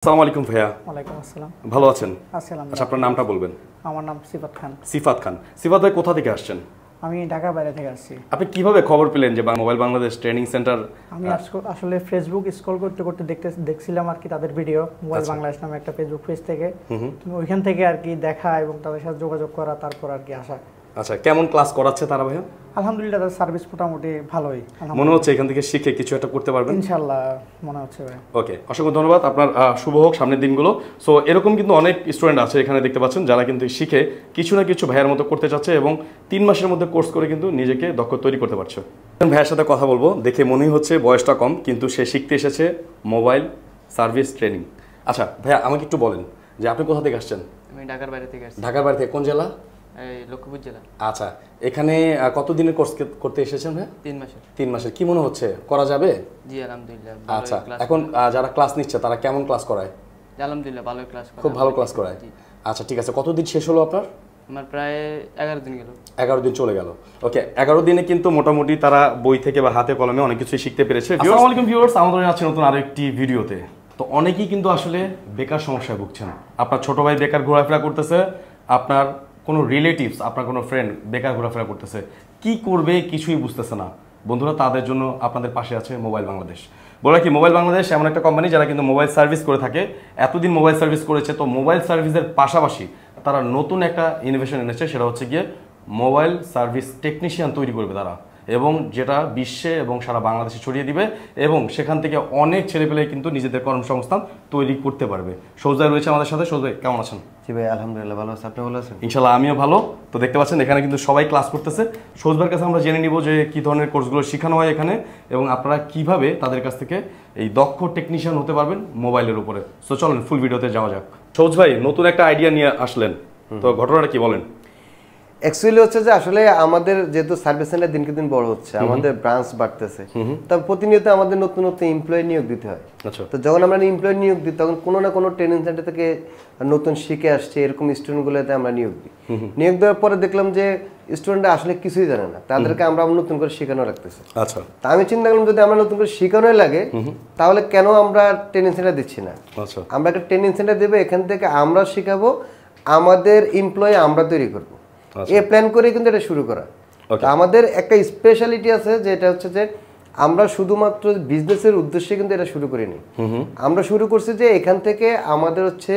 আসসালামু আলাইকুম ভাইয়া। ওয়ালাইকুম আসসালাম। ভালো আছেন? আসসালাম। আচ্ছা, আপনার নামটা বলবেন। আমার নাম সিফাত খান। সিফাত খান। সিফাত ভাই কোথা থেকে আসছেন? আমি ঢাকার বাইরে থেকে আসছি। আপনি কিভাবে খবর পেলেন যে মোবাইল বাংলাদেশ ট্রেনিং সেন্টার? আমি আসলে ফেসবুক স্ক্রল করতে করতে দেখছিলাম আর কি তাদের ভিডিও, মোবাইল বাংলাদেশ নামে একটা ফেসবুক পেজ থেকে। ওইখান থেকে আর কি দেখা এবং তাদের সাথে যোগাযোগ করা, তারপর আর কি আসা। আচ্ছা, কেমন ক্লাস করাচ্ছে তারা ভাইয়া? আলহামদুলিল্লাহ, তাদের সার্ভিস মোটামুটি ভালোই। মনে হচ্ছে এখান থেকে শিখে কিছু একটা করতে পারবেন ইনশাআল্লাহ মনে হচ্ছে ভাই। ওকে, অসংখ্য ধন্যবাদ। আপনার শুভ হোক সামনের দিনগুলো। সো এরকম কিন্তু অনেক স্টুডেন্ট আছে এখানে দেখতে পাচ্ছেন যারা কিন্তু শিখে কিছু না কিছু ভাইয়ের মতো করতে চাচ্ছে এবং 3 মাসের মধ্যে কোর্স করে কিন্তু নিজেকে দক্ষ তৈরি করতে পারছে। ভাইয়ের সাথে কথা বলবো, দেখে মনেই হচ্ছে বয়সটা কম, কিন্তু সে শিখতে এসেছে মোবাইল সার্ভিস ট্রেনিং। আচ্ছা ভাইয়া, আমাকে একটু বলেন যে আপনি কোথা থেকে আসছেন? আমি ঢাকার বাইরে থেকে আসছি। ঢাকার বাইরে থেকে কোন জেলা? এই লক্ষ্মীপুর জেলা। আচ্ছা, এখানে কতদিনের কোর্স করতে এসেছেন ভাই? 3 মাসের। 3 মাসের। কি মনে হচ্ছে করা যাবে? জি আলহামদুলিল্লাহ। আচ্ছা, এখন যারা ক্লাস নিচ্ছে তারা কেমন ক্লাস করায়? আলহামদুলিল্লাহ ভালো ক্লাস করে। খুব ভালো ক্লাস করায়। আচ্ছা ঠিক আছে, কতদিন শেষ হলো আপনার? আমার প্রায় 11 দিন গেল। 11 দিন চলে গেল। ওকে, 11 দিনে কিন্তু মোটামুটি তারা বই থেকে বা হাতে কলমে অনেক কিছু শিখতে পেরেছে। আসসালামু আলাইকুম ভিউয়ার্স, আমাদের আছে নতুন আরো একটি ভিডিওতে। তো অনেকেই কিন্তু আসলে বেকার সমস্যায় ভুগছেন। আপনার ছোট ভাই বেকার ঘোরাফেরা করতেছে, আপনার কোনো রিলেটিভস, আপনার কোনো ফ্রেন্ড বেকার ঘোরাফেরা করতেছে, কি করবে কিছুই বুঝতেছে না। বন্ধুরা, তাদের জন্য আপনাদের পাশে আছে মোবাইল বাংলাদেশ। বলে কি, মোবাইল বাংলাদেশ এমন একটা কোম্পানি যারা কিন্তু মোবাইল সার্ভিস করে থাকে। এতদিন মোবাইল সার্ভিস করেছে, তো মোবাইল সার্ভিসের পাশাপাশি তারা নতুন একটা ইনোভেশন এনেছে, সেটা হচ্ছে গিয়ে মোবাইল সার্ভিস টেকনিশিয়ান তৈরি করবে তারা, এবং যেটা বিশ্বে এবং সারা বাংলাদেশে ছড়িয়ে দিবে, এবং সেখান থেকে অনেক ছেলেপেলে কিন্তু নিজেদের কর্মসংস্থান তৈরি করতে পারবে। সৌজাই রয়েছে আমাদের সাথে। সৌজাই, কেমন আছেন? জি ভাই, আলহামদুলিল্লাহ ভালো আছি। আপনি ভালো আছেন? ইনশাল্লাহ আমিও ভালো। তো দেখতে পাচ্ছেন এখানে কিন্তু সবাই ক্লাস করতেছে। সৌজবার কাছে আমরা জেনে নিব যে কী ধরনের কোর্সগুলো শেখানো হয় এখানে, এবং আপনারা কিভাবে তাদের কাছ থেকে এই দক্ষ টেকনিশিয়ান হতে পারবেন মোবাইলের উপরে। সো চলেন ফুল ভিডিওতে যাওয়া যাক। সৌজ ভাই নতুন একটা আইডিয়া নিয়ে আসলেন, তো ঘটনাটা কি বলেন? অ্যাকচুয়ালি হচ্ছে যে আসলে আমাদের যেহেতু সার্ভিস সেন্টার দিনকে দিন বড় হচ্ছে, আমাদের ব্রাঞ্চ বাড়তেছে, তবে প্রতিনিয়ত আমাদের নতুন নতুন এমপ্লয়ি নিয়োগ দিতে হয়। আচ্ছা, তো যখন আমরা এমপ্লয়ি নিয়োগ দিই তখন কোনো না কোনো ট্রেনিং সেন্টার থেকে নতুন শিখে আসছে এরকম স্টুডেন্টগুলোতে আমরা নিয়োগ দিই। নিয়োগ দেওয়ার পরে দেখলাম যে স্টুডেন্টরা আসলে কিছুই জানে না, তাদেরকে আমরা নতুন করে শেখানো রাখতেছি। আচ্ছা, তা আমি চিন্তা করলাম যদি আমরা নতুন করে শেখানোই লাগে তাহলে কেন আমরা ট্রেনিং সেন্টার দিচ্ছি না। আচ্ছা, আমরা একটা ট্রেনিং সেন্টার দেবো, এখান থেকে আমরা শেখাবো, আমাদের এমপ্লয়ি আমরা তৈরি করবো। এই প্ল্যান করে কিন্তু এটা শুরু করা। আমাদের একটা স্পেশালিটি আছে, যেটা হচ্ছে যে আমরা শুধুমাত্র বিজনেসের উদ্দেশ্যে কিন্তু এটা শুরু করিনি। আমরা শুরু করছি যে এখান থেকে আমাদের হচ্ছে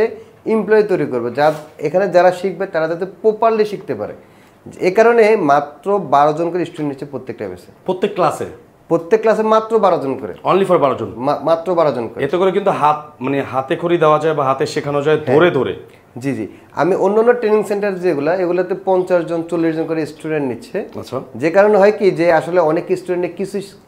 এমপ্লয়ি তৈরি করবো, যা এখানে যারা শিখবে তারা যাতে প্রপারলি শিখতে পারে। এই কারণে মাত্র 12 জন করে স্টুডেন্ট নিচ্ছে প্রত্যেকটা বেসে, প্রত্যেক ক্লাসে মাত্র 12 জন করে, অনলি ফর 12 জন, মাত্র 12 জন করে। এতে করে কিন্তু হাতে খড়ি দেওয়া যায় বা হাতে শেখানো যায় ধরে ধরে। জি জি, আমি অন্যান্য ট্রেনিং সেন্টার যেগুলো, এগুলোতে 50 জন 40 জন করে স্টুডেন্ট নিচ্ছে। আচ্ছা, যে কারণে হয় কি যে আসলে অনেক স্টুডেন্ট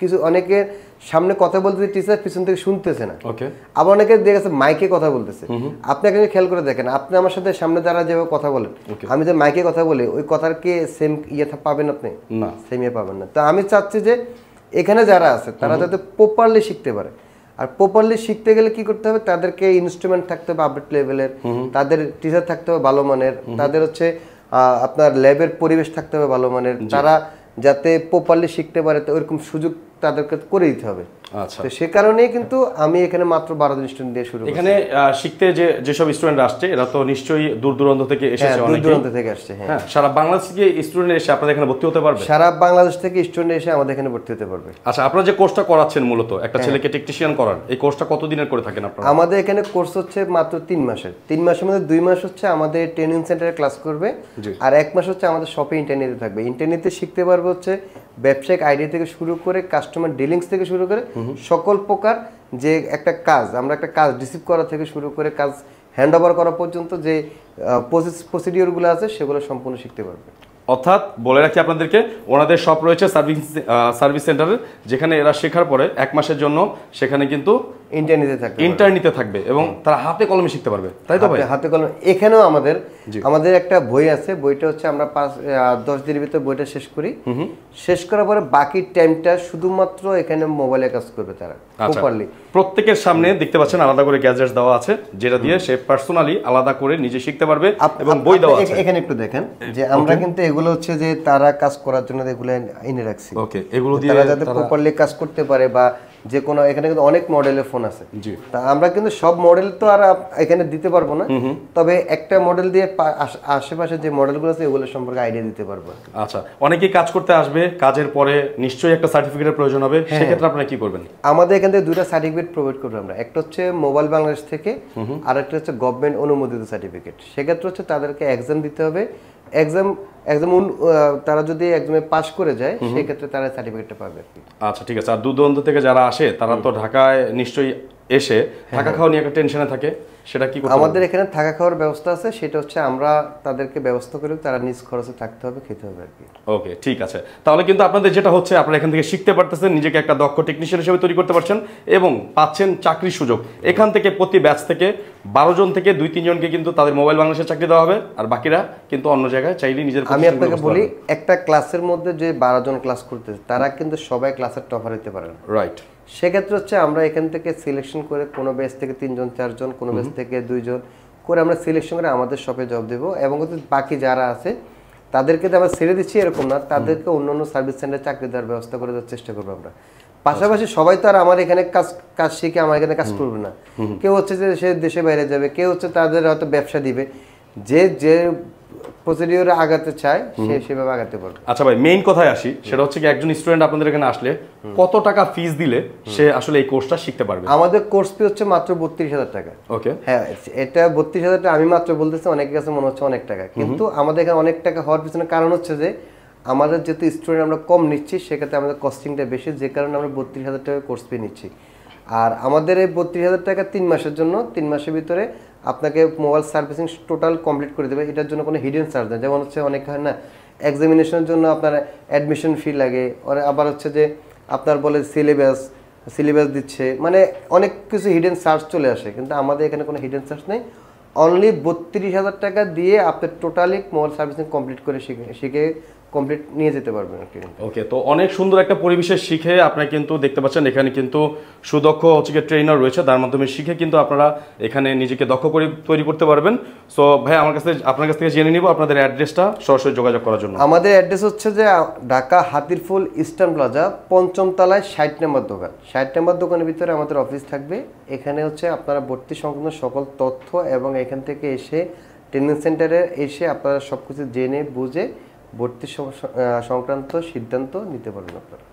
কিছু অনেকের সামনে কথা বলতে টিচার পিছন থেকে শুনতেছে না। ওকে, আবার অনেকে দেখা যাচ্ছে মাইকে কথা বলতেছে। আপনি একটা খেয়াল করে দেখেন, আপনি আমার সাথে সামনে দ্বারা যেভাবে কথা বলেন, আমি যে মাইকে কথা বলি ওই কথার কি সেম ইয়ে পাবেন আপনি? না, সেম ইয়ে পাবেন না। তো আমি চাচ্ছি যে এখানে যারা আছে তারা যাতে প্রপারলি শিখতে পারে। আর প্রপারলি শিখতে গেলে কি করতে হবে, তাদেরকে ইনস্ট্রুমেন্ট থাকতে হবে আপডেট লেভেলের, তাদের টিচার থাকতে হবে ভালো মানের, তাদের হচ্ছে আপনার ল্যাবের পরিবেশ থাকতে হবে ভালো মানের, তারা যাতে প্রপারলি শিখতে পারে তো ওইরকম সুযোগ তাদেরকে করে দিতে হবে। আচ্ছা, তো সে কারণেই কিন্তু আমি এখানে মাত্র 12 জন স্টুডেন্ট দিয়ে শুরু করি। এখানে শিখতে যেসব স্টুডেন্ট আসছে এরা তো নিশ্চয়ই দূর দূরান্ত থেকে এসেছে, দূর দূরান্ত থেকে আসছে। হ্যাঁ, সারা বাংলাদেশ থেকে স্টুডেন্ট এসে আপনাদের এখানে ভর্তি হতে পারবে? সারা বাংলাদেশ থেকে স্টুডেন্ট এসে আমাদের এখানে ভর্তি হতে পারবে। আচ্ছা, আপনারা যে কোর্সটা করাচ্ছেন মূলত একটা ছেলেকে টেকনিশিয়ান করার, এই কোর্সটা কতদিনের করে থাকেন আপনারা? আমাদের এখানে কোর্স হচ্ছে মাত্র 3 মাসের। 3 মাসের মধ্যে 2 মাস হচ্ছে আমাদের ট্রেনিং সেন্টারে ক্লাস করবে, আর 1 মাস হচ্ছে আমাদের শপে ইন্টারনেটে থাকবে। ইন্টারনেটে শিখতে পারবে হচ্ছে ব্যবসায়িক আইডিয়া থেকে শুরু করে কাস্টমার ডিলিংস থেকে শুরু করে সকল প্রকার যে একটা কাজ, আমরা একটা কাজ রিসিভ করা থেকে শুরু করে কাজ হ্যান্ড ওভার করা পর্যন্ত যে প্রসিডিওরগুলো আছে সেগুলো সম্পূর্ণ শিখতে পারবে। অর্থাৎ বলে রাখি আপনাদেরকে, ওনাদের শপ রয়েছে সার্ভিস সেন্টারে, যেখানে এরা শেখার পরে 1 মাসের জন্য সেখানে কিন্তু ইন্টারনেটে থাকবে এবং তারা হাতে কলমে শিখতে পারবে, তাই তো ভাই? হাতে কলমে। এখানেও আমাদের একটা বই আছে, বইটা হচ্ছে আমরা 10 দিনের ভিতরে বইটা শেষ করি। শেষ করার পরে বাকি টাইমটা শুধুমাত্র এখানে মোবাইলে কাজ করবে তারা প্রপারলি। প্রত্যেকের সামনে দেখতে পাচ্ছেন আলাদা করে গ্যাজেটস দেওয়া আছে, যেটা দিয়ে সে পার্সোনালি আলাদা করে নিজে শিখতে পারবে, এবং বই দেওয়া আছে। এখানে একটু দেখেন যে আমরা কিন্তু এগুলো হচ্ছে যে তারা কাজ করার জন্য এগুলো এনে রাখছি। ওকে, এগুলো দিয়ে তারা যাতে প্রপারলি কাজ করতে পারে বা যে কোনো এখানে কিন্তু অনেক মডেলের ফোন আছে। জি। তা আমরা কিন্তু সব মডেল তো আর এখানে দিতে পারবো না, তবে একটা মডেল দিয়ে আশেপাশে যে মডেলগুলো আছে এগুলো সম্পর্কে আইডিয়া দিতে পারবো। আচ্ছা, অনেকেই কাজ করতে আসবে, কাজের পরে নিশ্চয়ই একটা সার্টিফিকেটের প্রয়োজন হবে, সেক্ষেত্রে আপনারা কি করবেন? আমাদের এখান থেকে দুইটা সার্টিফিকেট প্রোভাইড করবো আমরা, একটা হচ্ছে মোবাইল বাংলাদেশ থেকে আর একটা হচ্ছে গভর্নমেন্ট অনুমোদিত সার্টিফিকেট। সেক্ষেত্রে হচ্ছে তাদেরকে এক্সাম দিতে হবে, এক্সাম তারা যদি এক্সামে পাস করে যায় সেক্ষেত্রে তারা সার্টিফিকেটটা পাবে। আচ্ছা ঠিক আছে। আর দূর দূরান্ত থেকে যারা আসে তারা তো ঢাকায় নিশ্চয়ই এসে থাকা খাওয়া নিয়ে একটা টেনশনে থাকে, সেটা কি করতে হবে? আমাদের এখানে থাকা খাওয়ার ব্যবস্থা আছে, সেটা হচ্ছে আমরা তাদেরকে ব্যবস্থা করি, তারা নিজ খরচে থাকতে হবে, খেতে হবে আর কি। ওকে ঠিক আছে। তাহলে কিন্তু আপনাদের যেটা হচ্ছে, আপনারা এখান থেকে শিখতে পারতেছেন, নিজেকে একটা দক্ষ টেকনিশিয়ান হিসেবে তৈরি করতে পারছেন এবং পাচ্ছেন চাকরির সুযোগ। এখান থেকে প্রতি ব্যাচ থেকে 12 জন থেকে 2-3 জনকে কিন্তু তাদের মোবাইল বাংলাদেশে চাকরি দেওয়া হবে, আর বাকিরা কিন্তু অন্য জায়গায় চাইলে নিজের। আমি আপনাকে বলি, একটা ক্লাসের মধ্যে যে 12 জন ক্লাস করতেছে তারা কিন্তু সবাই ক্লাসের টপার হতে পারে না। রাইট। সেক্ষেত্রে হচ্ছে আমরা এখান থেকে সিলেকশন করে কোনো ব্যাচ থেকে 3 জন 4 জন, কোনো ব্যাচ থেকে 2 জন করে আমরা সিলেকশন করে আমাদের শপে জব দেবো, এবং বাকি যারা আছে তাদেরকে তো আমরা ছেড়ে দিচ্ছি এরকম না, তাদেরকে অন্যান্য সার্ভিস সেন্টারে চাকরি দেওয়ার ব্যবস্থা করে দেওয়ার চেষ্টা করবো আমরা। পাশাপাশি সবাই তো আর আমার এখানে কাজ শিখে আমার এখানে কাজ করবে না, কেউ হচ্ছে যে সে দেশে বাইরে যাবে, কেউ হচ্ছে তাদের হয়তো ব্যবসা দিবে, যে প্রসিডিওরে আগাতে চায় সে সেভাবে আগাতে পারবে। আচ্ছা ভাই, মেইন কথায় আসি, সেটা হচ্ছে কি একজন স্টুডেন্ট আপনাদের এখানে আসলে কত টাকা ফিস দিলে সে আসলে এই কোর্সটা শিখতে পারবে? আমাদের কোর্স ফি হচ্ছে মাত্র 32,000 টাকা। ওকে। হ্যাঁ, এটা 32,000 টাকা আমি মাত্র বলতেছি, অনেকের কাছে মনে হচ্ছে অনেক টাকা, কিন্তু আমাদের এখানে অনেক টাকা হওয়ার পিছনে কারণ হচ্ছে যে আমাদের যেহেতু স্টুডেন্ট আমরা কম নিচ্ছি, সেক্ষেত্রে আমাদের কস্টিংটা বেশি, যে কারণে আমরা 32,000 টাকা কোর্স ফি নিচ্ছি। আর আমাদের এই 32,000 টাকা 3 মাসের জন্য, 3 মাসের ভিতরে আপনাকে মোবাইল সার্ভিসিং টোটাল কমপ্লিট করে দেবে। এটার জন্য কোনো হিডেন চার্জ নেই, যেমন হচ্ছে অনেক হয় না এক্সামিনেশনের জন্য আপনার অ্যাডমিশন ফি লাগে, আবার হচ্ছে যে আপনার বলে সিলেবাস দিচ্ছে, মানে অনেক কিছু হিডেন চার্জ চলে আসে, কিন্তু আমাদের এখানে কোনো হিডেন চার্জ নেই। অনলি 32,000 টাকা দিয়ে আপনি টোটালি মোবাইল সার্ভিসিং কমপ্লিট করে শিখে কমপ্লিট নিয়ে যেতে পারবেন। ওকে, তো অনেক সুন্দর একটা পরিবেশে শিখে আপনারা কিন্তু দেখতে পাচ্ছেন এখানে কিন্তু সুদক্ষ হচ্ছে ট্রেনার রয়েছে, তার মাধ্যমে শিখে কিন্তু আপনারা এখানে নিজেকে দক্ষ করে তৈরি করতে পারবেন। সো ভাই, আপনার কাছ থেকে জেনে নিব আপনাদের অ্যাড্রেসটা সরাসরি যোগাযোগ করার জন্য। আমাদের অ্যাড্রেস হচ্ছে যে ঢাকা হাতিরপুল ইস্টার্ন প্লাজা 5ম তলায় 60 নম্বর দোকান। 60 নম্বর দোকানের ভিতরে আমাদের অফিস থাকবে। এখানে হচ্ছে আপনারা ভর্তি সংক্রান্ত সকল তথ্য এবং এখান থেকে এসে ট্রেনিং সেন্টারে এসে আপনারা সবকিছু জেনে বুঝে ভর্তি সংক্রান্ত সিদ্ধান্ত নিতে পারবেন আপনারা।